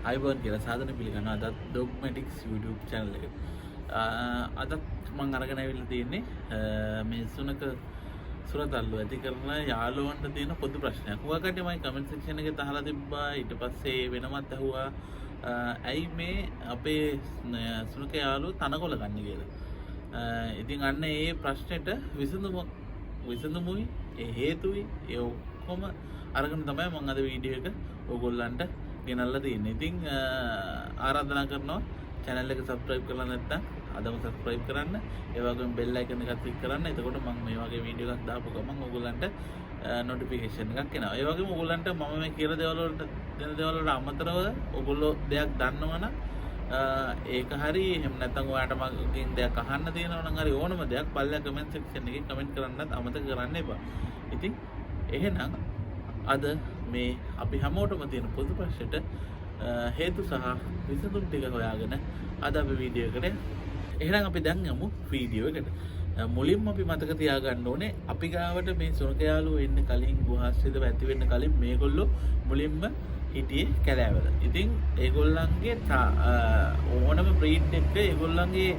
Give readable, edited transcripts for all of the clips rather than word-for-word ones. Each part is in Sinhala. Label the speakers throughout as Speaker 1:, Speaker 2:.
Speaker 1: අයිබෝන් කියලා සාදන පිළිගන්නවා අදත් ඩොග්මැටික්ස් YouTube channel එක. අදත් මම අරගෙන ආවිල්ලා තියෙන්නේ මේ සුරතල්ලු ඇති කරන යාළුවන්ට තියෙන පොදු ප්‍රශ්නයක්. හුඟකට මම කමෙන්ට් සෙක්ෂන් එකේ අහලා තිබ්බා. ඊට පස්සේ වෙනමත් ඇහුවා ඇයි මේ අපේ සුනක යාළුවෝ තනකොළ ගන්න කියලා. ඉතින් අන්න ඒ ප්‍රශ්නෙට විසඳුමුයි ඒ හේතුයි ඒ ඔක්කොම අරගෙන තමයි මම අද වීඩියෝ එක ඕගොල්ලන්ට ගෙනල්ලා තියෙන්නේ. ඉතින් ආරාධනා කරනවා channel එක subscribe කරලා නැත්නම් අදම subscribe කරන්න. ඒ වගේම bell icon එකත් click කරන්න. එතකොට මම මේ වගේ වීඩියෝ එකක් දාපු ගමන් ඕගොල්ලන්ට notification එකක් එනවා. ඒ වගේම ඕගොල්ලන්ට මම මේ කියලා දේවල් වලට දෙන දේවල් වලට අමතරව ඕගොල්ලෝ දෙයක් දන්නවනම් ඒක හරි එහෙම නැත්නම් ඔයාලට මගෙන් දෙයක් අහන්න තියෙනවා නම් හරි ඕනම දෙයක් පල්ලා comment section එකේ comment කරන්නත් අමතක කරන්න එපා. ඉතින් එහෙනම් අද මේ අපි හැමෝටම තියෙන පොදු ප්‍රශ්නෙට හේතු සහ විසඳුම් ටික හොයාගෙන අද අපි වීඩියෝ එකට එහෙනම් අපි දැන් යමු වීඩියෝ එකට. මුලින්ම අපි මතක තියාගන්න ඕනේ අපි ගාවට මේ සුනක යාළුවෝ එන්න කලින් ගුහාශ්‍රිතව ඇති වෙන්න කලින් මේගොල්ලෝ මුලින්ම හිටියේ කැලෑවල. ඉතින් ඒගොල්ලන්ගේ ඕනම බ්‍රීඩ් එක ඒගොල්ලන්ගේ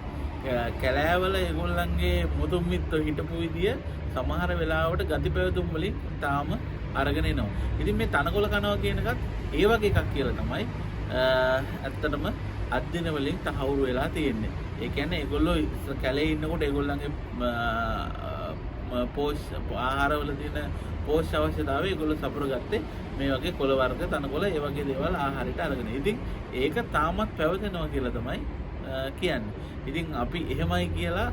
Speaker 1: කැලෑවල ඒගොල්ලන්ගේ මුතුන් මිත්තෝ හිටපු විදිය සමහර වෙලාවට ගති පැවතුම් වලින් තාම අරගෙන එනවා. ඉතින් මේ තනකොළ කනවා කියන එකත් ඒ වගේ එකක් කියලා තමයි ඇත්තටම අද්දින වලින් තහවුරු වෙලා තියෙන්නේ. ඒ කියන්නේ ඒගොල්ලෝ කැලේ ඉන්නකොට ඒගොල්ලන්ගේ ආහාරවල තියෙන පෝෂ්‍ය අවශ්‍යතාවය ඒගොල්ලෝ සපුරගත්තේ මේ වගේ කොළ වර්ග තනකොළ ඒ වගේ දේවල් ආහාරයට අරගෙන. ඉතින් ඒක තාමත් පැවතෙනවා කියලා තමයි කියන්නේ. ඉතින් අපි එහෙමයි කියලා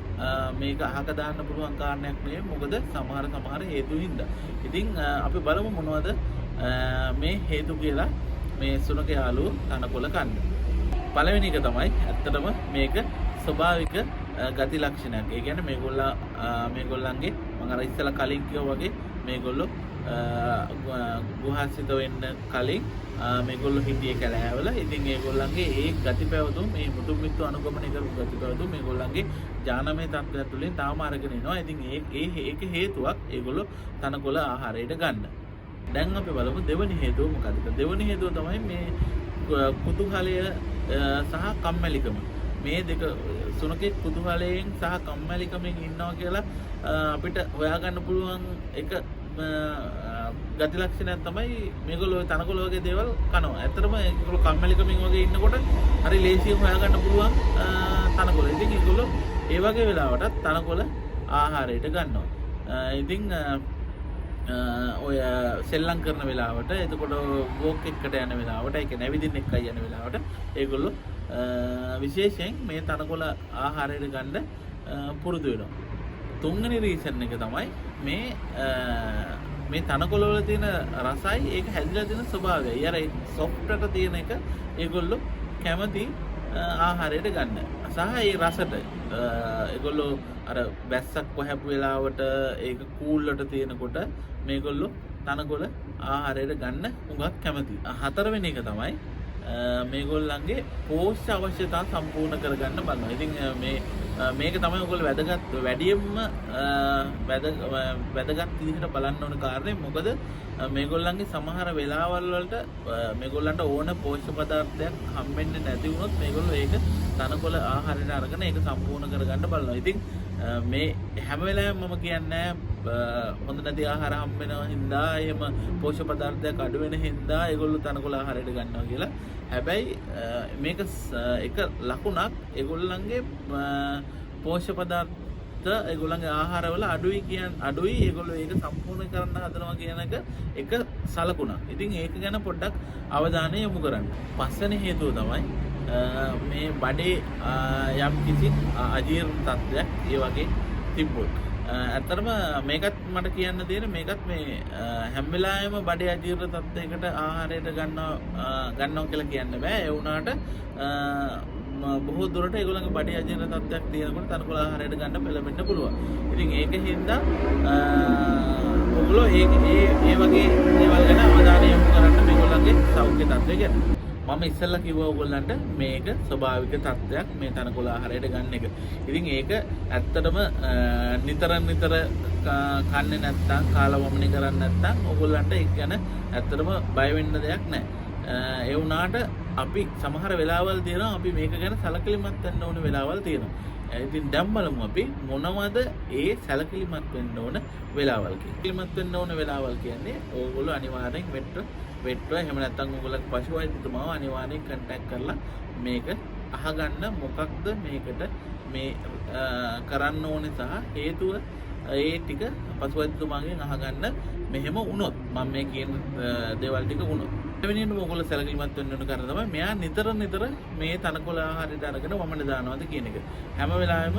Speaker 1: මේක අහක දාන්න පුළුවන් කාරණයක් නෙවෙයි. මොකද සමහර හේතු හින්දා. ඉතින් අපි බලමු මොනවද මේ හේතු කියලා මේ සුනක යාළුවෝ තනකොළ කන්න. පළවෙනි එක තමයි ඇත්තටම මේක ස්වභාවික ගති ලක්ෂණයක්. ඒ කියන්නේ මේගොල්ලන්ගේ මම අර ඉස්සලා කලින් කිව්වා වගේ මේගොල්ලෝ ගුහාසිත වෙන්න කලින් මේගොල්ලෝ හිටියේ කැලෑවල. ඉතින් ඒගොල්ලන්ගේ ඒ ගති පැවතුම් මේ මුතුන් මිත්තෝ අනුගමනය කරපු ගති පැවතුම් මේගොල්ලන්ගේ ජානමය තත්ත්වය තුළින් තාම අරගෙන එනවා. ඉතින් ඒක හේතුවක් ඒගොල්ලෝ තනකොළ ආහාරයට ගන්න. දැන් අපි බලමු දෙවෙනි හේතුව මොකක්ද? දෙවෙනි හේතුව තමයි මේ කුතුහලය සහ කම්මැලිකම. මේ දෙක සුනකෙක් කුතුහලයෙන් සහ කම්මැලිකමෙන් ඉන්නවා කියලා අපිට හොයාගන්න පුළුවන් එක ගති ලක්ෂණයක් තමයි මේගොල්ලෝ තනකොළ වගේ දේවල් කනවා. ඇත්තටම ඒගොල්ලෝ කම්මැලිකමින් වගේ ඉන්නකොට හරි ලේසියෙන් හොයාගන්න පුළුවන් තනකොළ. ඉතින් ඒගොල්ලෝ ඒ වගේ වෙලාවටත් තනකොළ ආහාරයට ගන්නවා. ඉතින් ඔය සෙල්ලම් කරන වෙලාවට එතකොට වෝක් එකකට යන වෙලාවට ඒක නැවිදින්න එක්කයි යන වෙලාවට ඒගොල්ලෝ විශේෂයෙන් මේ තනකොළ ආහාරයට ගන්න පුරුදු වෙනවා. තුන්වෙනි රීසන් එක තමයි මේ තනකොළ වල තියෙන රසයි ඒක හැදිලා තියෙන ස්වභාවයයි. අර සොෆ්ටට තියෙන එක ඒගොල්ලෝ කැමති ආහාරයට ගන්න. සහ ඒ රසට ඒගොල්ලෝ අර වැස්සක් වහපු වෙලාවට ඒක කූල්ලට තියෙනකොට මේගොල්ලෝ තනකොළ ආහාරයට ගන්න හුඟක් කැමති. හතරවෙනි එක තමයි මේගොල්ලන්ගේ පෝෂ්‍ය අවශ්‍යතා සම්පූර්ණ කරගන්න බලනවා. ඉතින් මේක තමයි ඔයගොල්ලෝ වැඩියෙන්ම වැදගත් විදිහට බලන්න ඕන කාරණේ. මොකද මේගොල්ලන්ගේ සමහර වෙලාවල් වලට මේගොල්ලන්ට ඕන පෝෂ්‍ය පදාර්ථයක් හම්බෙන්නේ නැති වුණොත් මේගොල්ලෝ ඒක තනකොළ ආහාරයට අරගෙන ඒක සම්පූර්ණ කරගන්න බලනවා. ඉතින් මේ හැම වෙලාවෙම මම කියන්නේ හොඳ නැති ආහාර හම්බ වෙනවා හින්දා එහෙම පෝෂ්‍ය පදාර්ථයක් අඩු වෙන හින්දා ඒගොල්ලෝ තනකොළ ආහාරයට ගන්නවා කියලා. හැබැයි මේක එක ලකුණක් ඒගොල්ලන්ගේ පෝෂ්‍ය පදාර්ථ ඒගොල්ලන්ගේ ආහාරවල අඩුයි ඒගොල්ලෝ ඒක සම්පූර්ණ කරන්න හදනවා කියන එක සලකුණක්. ඉතින් ඒක ගැන පොඩ්ඩක් අවධානය යොමු කරන්න. පස්වෙනි හේතුව තමයි මේ බඩේ යම් කිසි අජීර්ණ තත්ත්වයක් ඒ වගේ තිබ්බොත්. ඇත්තටම මේකත් මට කියන්න තියෙන මේකත් මේ හැම වෙලාවෙම බඩේ අජීර්ණ තත්ත්වයකට ආහාරයට ගන්නවා කියලා කියන්න බෑ. ඒ වුණාට බොහෝ දුරට ඒගොල්ලන්ගේ බඩේ අජීර්ණ තත්ත්වයක් තියෙනකොට තනකොළ ආහාරයට ගන්න පෙළඹෙන්න පුළුවන්. ඉතින් ඒක හින්දා ඔයගොල්ලෝ ඒ වගේ දේවල් ගැන අවධානය යොමු කරන්න මේගොල්ලන්ගේ සෞඛ්‍ය තත්ත්වය ගැන. මම ඉස්සෙල්ලා කිව්වා ඔයගොල්ලන්ට මේක ස්වභාවික තත්ත්වයක් මේ තනකොළ ආහාරයට ගන්න එක. ඉතින් ඒක ඇත්තටම නිතර කන්නේ නැත්නම් කාලා වමනේ කරන්නේ නැත්නම් ඔයගොල්ලන්ට ඒක ගැන ඇත්තටම බය වෙන්න දෙයක් නැහැ. ඒ වුණාට අපි සමහර වෙලාවල් තියෙනවා අපි මේක ගැන සැලකිලිමත් වෙන්න ඕන වෙලාවල් තියෙනවා. ඉතින් දැන් බලමු අපි මොනවද ඒ සැලකිලිමත් වෙන්න ඕන වෙලාවල් කියන්නේ. සැලකිලිමත් වෙන්න ඕන වෙලාවල් කියන්නේ ඕගොල්ලෝ අනිවාර්යෙන් වෙට්ටුව එහෙම නැත්නම් ඕගොල්ලෝගේ පශු වෛද්‍යතුමාව අනිවාර්යෙන් කන්ටැක්ට් කරලා මේක අහගන්න මොකක්ද මේකට මේ කරන්න ඕනේ සහ හේතුව ඒ ටික පශු වෛද්‍යතුමාගෙන් අහගන්න මෙහෙම වුණොත් මම මේ කියන දේවල් ටික වුණොත් එවෙනින් මොකද සැලකිලිමත් වෙන්න ඕන කරන තමයි මෙයා නිතර මේ තනකොළ ආහාරයට අරගෙන වමන දානවාද කියන එක. හැම වෙලාවෙම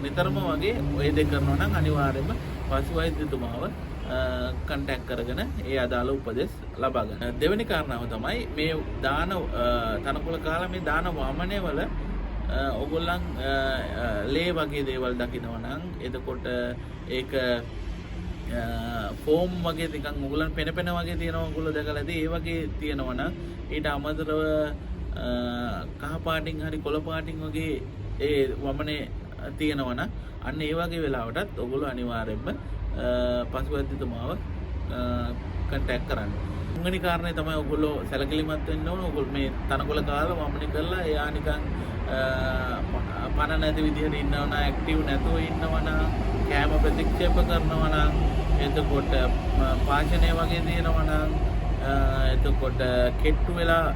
Speaker 1: නිතරම වගේ ඔය දෙක කරනවා නම් අනිවාර්යයෙන්ම පශු වෛද්‍යතුමාව කන්ටැක්ට් කරගෙන ඒ අදාළ උපදෙස් ලබා ගන්න. දෙවෙනි කාරණාව තමයි මේ දාන තනකොළ කාලා මේ දාන වමනය වල ඔයගොල්ලන් ලේ වගේ දේවල් දකිනවා නම් එතකොට ඒක ෆෝම් වගේ නිකන් ඔයගොල්ලන් පෙන වගේ තියෙනවා ඔයගොල්ලෝ දැකලා ඇති ඒ වගේ තියෙනවා නම් ඊට අමතරව කහ පාටින් හරි කොළ පාටින් වගේ ඒ වමනේ තියෙනවා නම් අන්න ඒ වගේ වෙලාවටත් ඔයගොල්ලෝ අනිවාර්යයෙන්ම පශු වෛද්‍යතුමාව කන්ටැක්ට් කරන්න. තුන්වෙනි කාරණේ තමයි ඔයගොල්ලෝ සැලකිලිමත් වෙන්න ඕන. ඔයගොල්ලෝ මේ තනකොළ කාලා වමනේ කරලා එයා නිකන් පණ නැති විදිහට ඉන්නවා නම් ඇක්ටිව් නැතුව ඉන්නවා නම් කෑම ප්‍රතික්ෂේප කරනවා නම් එතකොට පාචනය වගේ තියෙනවා නම් එතකොට කෙට්ටු වෙලා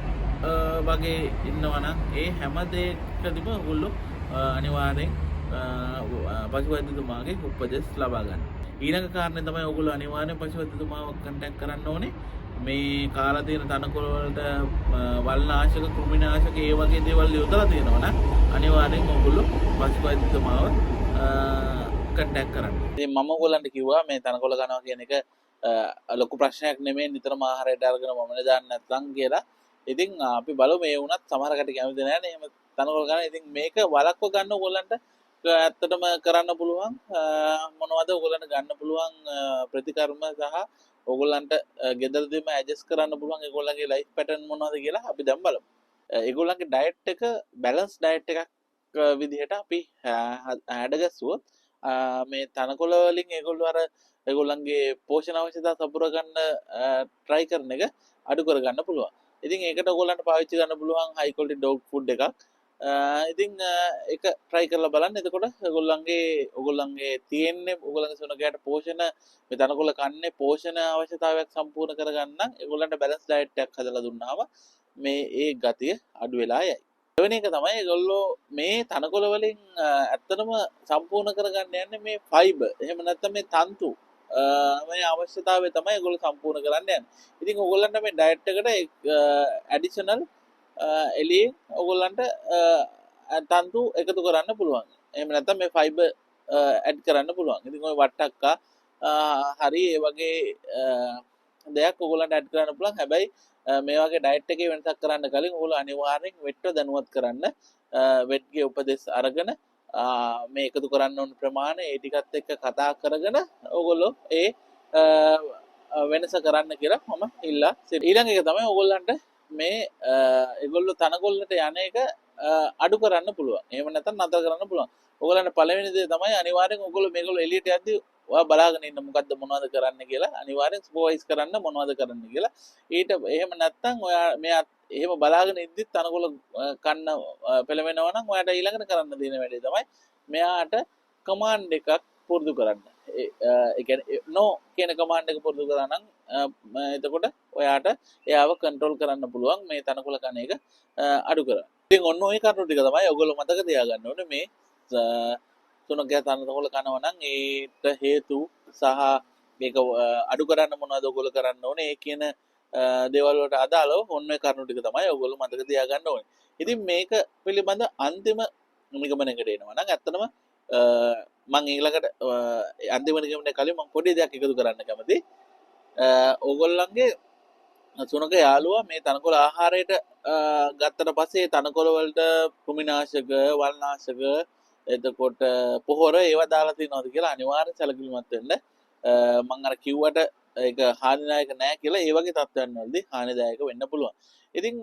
Speaker 1: වගේ ඉන්නවා නම් ඒ හැම දෙයකදීම ඔයගොල්ලෝ අනිවාර්යෙන් පශු වෛද්‍යතුමාගේ උපදෙස් ලබා ගන්න. ඊළඟ කාරණේ තමයි ඔයගොල්ලෝ අනිවාර්යෙන් පශු වෛද්‍යතුමාව කන්ටැක්ට් කරන්න ඕනේ. මේ කාලා තියෙන තනකොළ වලට වල්නාශක කෘමිනාශක ඒ වගේ දේවල් යොදලා තියෙනවා නම් අනිවාර්යෙන් ඔයගොල්ලෝ පශු වෛද්‍යතුමාව කන්ටැක්ට් කරන්න. ඉතින් මම ඔයගොල්ලන්ට කිව්වා මේ තනකොළ කනවා කියන එක ලොකු ප්‍රශ්නයක් නෙමෙයි නිතරම ආහාරයට අරගෙන වමනේ දාන්න නැත්නම් කියලා. ඉතින් අපි බලමු මේ වුණත් සමහර කටි කැමති නැහැ නේ එහෙම තනකොළ කන. ඉතින් මේක වළක්ව ගන්න ඔයගොල්ලන්ට ඇත්තටම කරන්න පුළුවන් මොනවද ඔයගොල්ලන්ට ගන්න පුළුවන් ප්‍රතිකර්ම සහ ඔයගොල්ලන්ට ගෙදරදීම ඇඩ්ජස්ට් කරන්න පුළුවන් ඒගොල්ලන්ගේ ලයිෆ් පැටර්න් මොනවද කියලා අපි දැන් බලමු. ඒගොල්ලන්ගේ ඩයට් එක බැලන්ස් ඩයට් එකක් විදිහට අපි හැඩගස්සුවොත් මේ තනකොළ වලින් ඒගොල්ලෝ අර ඒගොල්ලන්ගේ පෝෂණ අවශ්‍යතා සපුර ගන්න try කරන එක අඩු කර ගන්න පුළුවන්. ඉතින් ඒකට ඔයගොල්ලන්ට පාවිච්චි කරන්න පුළුවන් high quality dog food එකක්. ඉතින් ඒක try කරලා බලන්න. එතකොට ඔයගොල්ලන්ගේ තියෙන්නේ ඔයගොල්ලන්ගේ සුනකයට පෝෂණ මේ තනකොළ කන්නේ පෝෂණ අවශ්‍යතාවයක් සම්පූර්ණ කරගන්න ඒගොල්ලන්ට බැලන්ස් ඩයට් එකක් හදලා දුන්නාම මේ ඒ ගතිය අඩු වෙලා යයි. දෙවෙනි එක තමයි ඒගොල්ලෝ මේ තනකොළ වලින් ඇත්තටම සම්පූර්ණ කරගන්න යන්නේ මේ ෆයිබර්. එහෙම නැත්නම් මේ තන්තු මේ අවශ්‍යතාවය තමයි ඒගොල්ලෝ සම්පූර්ණ කරන්න යන්නේ. ඉතින් ඕගොල්ලන්ට මේ ඩයට් එකට ඇඩිෂනල් එළියෙන් ඕගොල්ලන්ට තන්තු එකතු කරන්න පුළුවන්. එහෙම නැත්නම් මේ ෆයිබර් ඇඩ් කරන්න පුළුවන්. ඉතින් ඔය වට්ටක්කා හරි ඒ වගේ දෙයක් ඕගොල්ලන්ට ඇඩ් කරන්න පුළුවන්. හැබැයි මේ වගේ ඩයට් එකේ වෙනසක් කරන්න කලින් ඕගොල්ලෝ අනිවාර්යෙන් වෙට්ව දැනුවත් කරන්න. වෙට්ගේ උපදෙස් අරගෙන මේ එකතු කරන්න ඕන ප්‍රමාණය ඒ ටිකත් එක්ක කතා කරගෙන ඕගොල්ලෝ ඒ වෙනස කරන්න කියලා මම ඉල්ලා සිටිනවා. ඊළඟ එක තමයි ඕගොල්ලන්ට මේ ඒගොල්ලෝ තනකොළට යන එක අඩු කරන්න පුළුවන්. එහෙම නැත්නම් නතර කරන්න පුළුවන්. ඕගොල්ලන්ට පළවෙනි දේ තමයි අනිවාර්යෙන් ඕගොල්ලෝ මේගොල්ලෝ එළියට යද්දී ඔයා බලාගෙන ඉන්න මොකද්ද මොනවද කරන්න කියලා අනිවාර්යෙන් සුපර්වයිස් කරන්න මොනවද කරන්න කියලා. ඊට එහෙම නැත්නම් ඔයා මෙයා එහෙම බලාගෙන ඉද්දිත් තනකොළ කන්න පෙළවෙනවා නම් ඔයාට ඊළඟට කරන්න දෙන වැඩේ තමයි මෙයාට කමාන්ඩ් එකක් පුරුදු කරන්න. ඒ කියන්නේ නෝ කියන කමාන්ඩ් එක පුරුදු කරා නම් එතකොට ඔයාට එයාව කන්ට්‍රෝල් කරන්න පුළුවන් මේ තනකොළ කන එක අඩු කරන්න. ඉතින් ඔන්න ඔය කරුණු ටික තමයි ඔයගොල්ලෝ මතක තියාගන්න ඕනේ මේ සුනකයා තනකොළ කනවා නම් ඒට හේතු සහ මේක අඩු කරන්න මොනවද ඔයගොල්ලෝ කරන්න ඕනේ ඒ කියන දේවල් වලට අදාළව ඔන්න ඔය කරුණු ටික තමයි ඔයගොල්ලෝ මතක තියාගන්න ඕනේ. ඉතින් මේක පිළිබඳ අන්තිම නිගමනයකට එනවා නම් ඇත්තටම මම ඊළඟට අන්තිම නිගමනය කලින් මම පොඩි දෙයක් එකතු කරන්න කැමතියි. ඕගොල්ලන්ගේ සුනක යාළුවා මේ තනකොළ ආහාරයට ගත්තට පස්සේ තනකොළ වලට කෘමිනාශක, වල්නාශක, එතකොට පොහොර ඒවා දාලා තියෙනවද කියලා අනිවාර්යෙන් සැලකිලිමත් වෙන්න. මම අර කිව්වට ඒක හානිදායක නෑ කියලා ඒ වගේ තත්ත්වයන් වලදී හානිදායක වෙන්න පුළුවන්. ඉතින්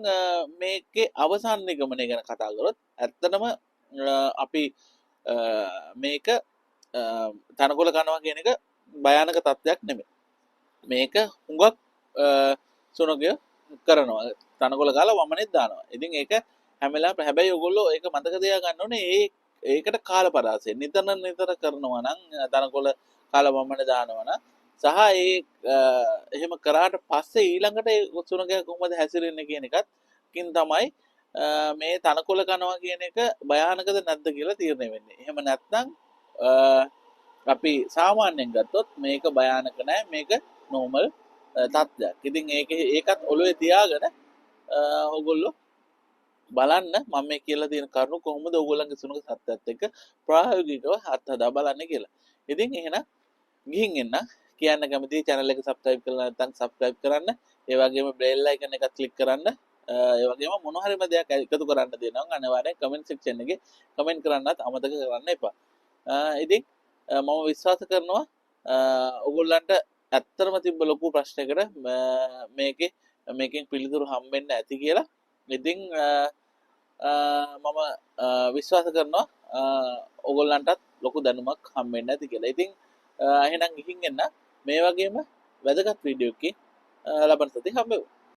Speaker 1: මේකේ අවසාන නිගමනය ගැන කතා කරොත් ඇත්තටම අපි මේක තනකොළ කනවා කියන එක භයානක තත්ත්වයක් නෙමෙයි. මේක හුඟක් සුනකය කරනවා. තනකොළ කාලා වමනෙත් දානවා. ඉතින් ඒක හැම වෙලාවෙම හැබැයි ඔයගොල්ලෝ ඒක මතක තියාගන්න ඕනේ ඒකට කාල පරාසය නිතර කරනවා නම් තනකොළ කාලා වමනේ දානවා නම් සහ එහෙම කරාට පස්සේ ඊළඟට ඒ සුනකයා කොහොමද හැසිරෙන්නේ කියන එකත්කින් තමයි මේ තනකොළ කනවා කියන එක භයානකද නැද්ද කියලා තීරණය වෙන්නේ. එහෙම නැත්නම් අපි සාමාන්‍යයෙන් ගත්තොත් මේක භයානක නෑ මේක නෝමල් තත්ත්වයක්. ඉතින් ඒකත් ඔළුවේ තියාගෙන ඔයගොල්ලෝ බලන්න මම මේ කියලා තියෙන කරුණු කොහොමද ඔයගොල්ලන්ගේ සුනක තත්ත්වයට එක්ක ප්‍රායෝගිකව අත්හදා බලන්න කියලා. ඉතින් එහෙනම් ගිහින් එන්න කියන්න කැමති channel එක subscribe කරලා නැත්නම් subscribe කරන්න. ඒ වගේම bell icon එක click කරන්න. ඒ වගේම මොන හරිම දෙයක් එකතු කරන්න දෙනවා නම් අනිවාර්යෙන් comment section එකේ comment කරන්නත් අමතක කරන්න එපා. ඉතින් මම විශ්වාස කරනවා ඔයගොල්ලන්ට ඇත්තටම තිබ්බ ලොකු ප්‍රශ්නයකට මේකෙන් පිළිතුරු හම්බෙන්න ඇති කියලා. ඉතින් මම විශ්වාස කරනවා ඔයගොල්ලන්ටත් ලොකු දැනුමක් හම්බෙන්න ඇති කියලා. ඉතින් එහෙනම් ගිහින් එන්න මේ වගේම වැදගත් වීඩියෝ එකකින් ලබන සතියේ හම්බෙමු.